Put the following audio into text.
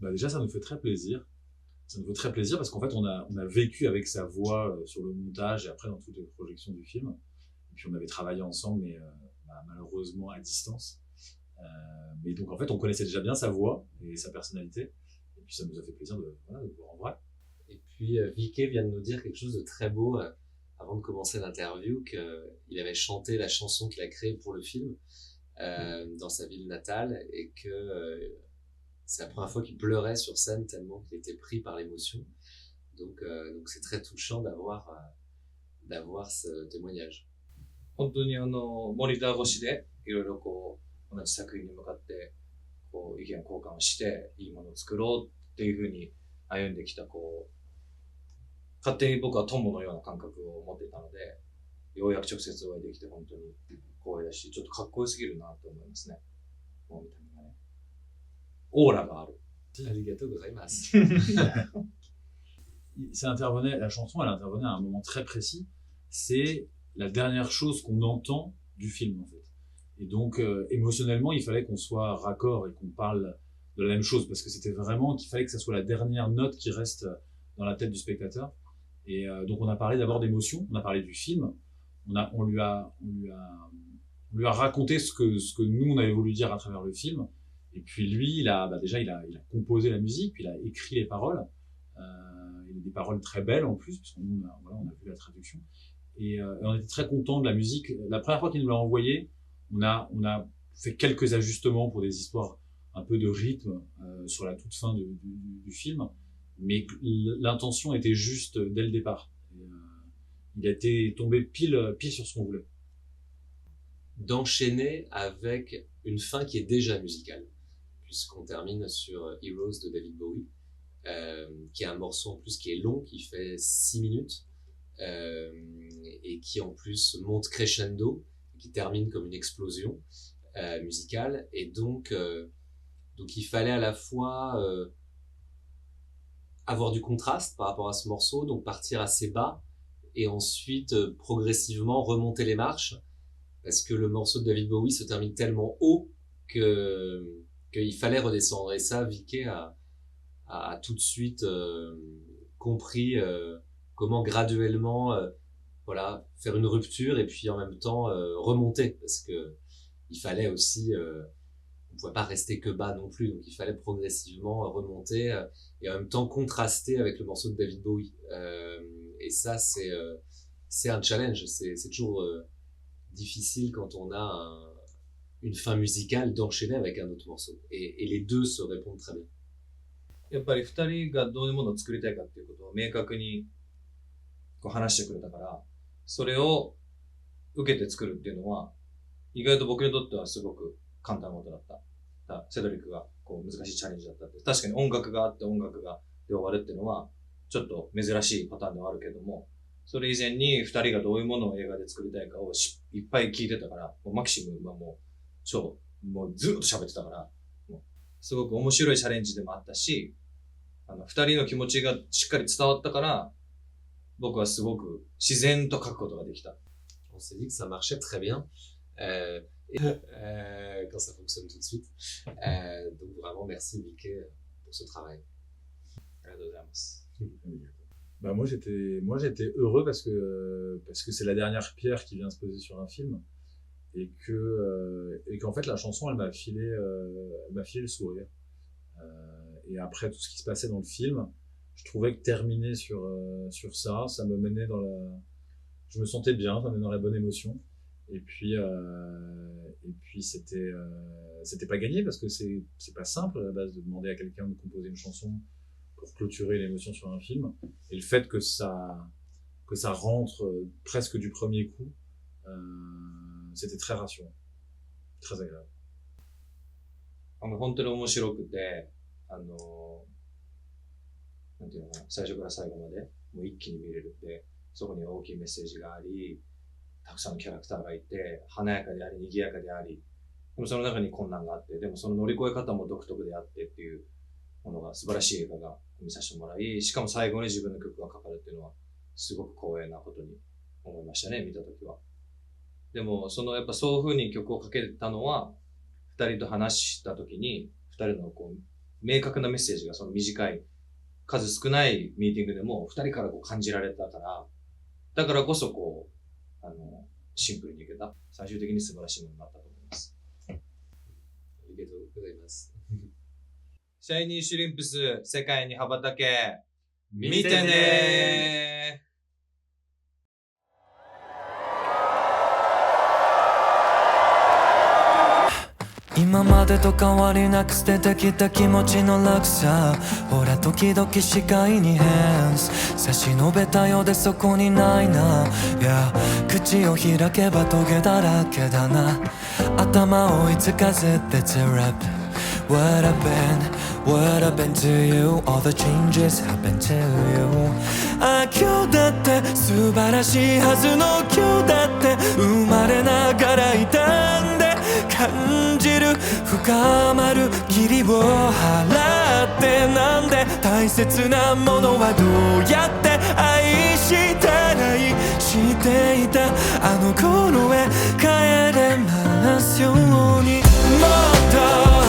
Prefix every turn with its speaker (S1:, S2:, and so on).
S1: Bah déjà, ça nous fait très plaisir. Ça nous fait très plaisir parce qu'en fait, on a vécu avec sa voix sur le montage et après dans toutes les projections du film. Et puis on avait travaillé ensemble, mais malheureusement à distance. Mais donc en fait, on connaissait déjà bien sa voix et sa personnalité. Et puis ça nous a fait plaisir de le voir en vrai.
S2: Et puis Vicky vient de nous dire quelque chose de très beau avant de commencer l'interview, qu'il avait chanté la chanson qu'il a créée pour le film dans sa ville natale et que c'est la première fois qu'il pleurait sur scène tellement qu'il était pris par l'émotion. Donc c'est très touchant d'avoir ce témoignage.
S3: 本当にモニター越しでいろいろこう同じ作品に向かってこう意見交換をしていいものを作ろうっていうふうに歩んできたこう勝手に僕は友のような感覚を持っていたので、ようやく直接お会いできて本当に光栄だし、ちょっとかっこよすぎるなと思いますね。もう見た目がね。オーラがある。
S2: Arigato gozaimasu.
S1: La chanson, elle intervenait à un moment très précis. C'est la dernière chose qu'on entend du film, en fait. Et donc, émotionnellement, il fallait qu'on soit raccord et qu'on parle de la même chose, parce que c'était vraiment qu'il fallait que ça soit la dernière note qui reste dans la tête du spectateur. Et donc, on a parlé d'abord d'émotion, on a parlé du film, on lui a raconté ce que nous, on avait voulu dire à travers le film. Et puis lui, il a composé la musique, puis il a écrit les paroles. Il a des paroles très belles en plus, parce qu'on on a vu la traduction. Et on était très content de la musique. La première fois qu'il nous l'a envoyé, on a fait quelques ajustements pour des histoires un peu de rythme sur la toute fin du film, mais l'intention était juste dès le départ. Et, il a été tombé pile sur ce qu'on voulait.
S2: D'enchaîner avec une fin qui est déjà musicale, puisqu'on termine sur Heroes de David Bowie, qui est un morceau en plus qui est long, qui fait 6 minutes, et qui en plus monte crescendo, qui termine comme une explosion musicale. Et donc il fallait à la fois avoir du contraste par rapport à ce morceau, donc partir assez bas, et ensuite progressivement remonter les marches, parce que le morceau de David Bowie se termine tellement haut qu'il fallait redescendre. Et ça, Vicky a tout de suite compris comment graduellement voilà, faire une rupture et puis en même temps remonter, parce que il fallait aussi on pouvait pas rester que bas non plus, donc il fallait progressivement remonter et en même temps contraster avec le morceau de David Bowie. Et ça, c'est un challenge, c'est toujours difficile quand on a une fin musicale d'enchaîner avec un autre morceau. Et les deux se répondent très bien.
S3: やっぱり二人がどういうものを作りたいかっていうことを明確にこう話してくれたから、それを受けて作るっていうのは、意外と僕にとってはすごく簡単なことだった。セドリックがこう難しいチャレンジだったって。確かに音楽があって音楽がで終わるっていうのは、ちょっと珍しいパターンではあるけども、それ以前に二人がどういうものを映画で作りたいかをいっぱい聞いてたから、もうマキシムはもうずっと喋ってたから、もうすごく面白いチャレンジでもあったし、二人の気持ちがしっかり伝わったから、僕はすごく自然と書くことができた。
S2: On s'est dit que ça marchait très bien. Quand ça fonctionne tout de suite. Donc vraiment merci Vicky pour ce travail.
S3: ありがとうございます。
S1: Bah moi j'étais heureux parce que c'est la dernière pierre qui vient se poser sur un film et qu'en fait la chanson elle m'a filé le sourire. Et après tout ce qui se passait dans le film, je trouvais que terminer sur ça me menait je me sentais bien, ça me menait dans la bonne émotion. Et puis c'était pas gagné parce que c'est pas simple à la base de demander à quelqu'un de composer une chanson pour clôturer l'émotion sur un film. Et le fait que ça rentre presque du premier coup, c'était très rassurant, très agréable.
S3: 本当に面白くて、なんていうのかな、最初から最後までもう一気に見れるって、そこに大きいメッセージがあり、たくさんのキャラクターがいて、華やかであり、賑やかであり、でもその中に困難があって、でもその乗り越え方も独特であってっていうものが素晴らしい映画が見させてもらい、しかも最後に自分の曲がかかるっていうのは、すごく光栄なことに思いましたね、見たときは。でも、やっぱそういう風に曲をかけたのは、二人と話したときに、二人のこう、明確なメッセージがその短い、数少ないミーティングでも二人からこう感じられたから、だからこそこう、シンプルにいけた。最終的に素晴らしいものになったと思います。
S2: ありがとうございます。
S3: シャイニーシュリンプス、世界に羽ばたけ。見
S2: 見て
S3: て
S2: ね
S3: ねー。
S4: 今までと変わりなく捨ててきた気持ちの落差。ほら時々視界に変差し伸べたようでそこにないな。いや口を開けばトゲだらけだな。頭追いつかせて It's a rap. What I've been to you. All the changes happen to you. あ、今日だって素晴らしいはずの今日だって生まれながら傷んで感じる深まる霧を払ってなんで大切なものはどうやって愛したらいしていたあの頃へ帰れますようにもっと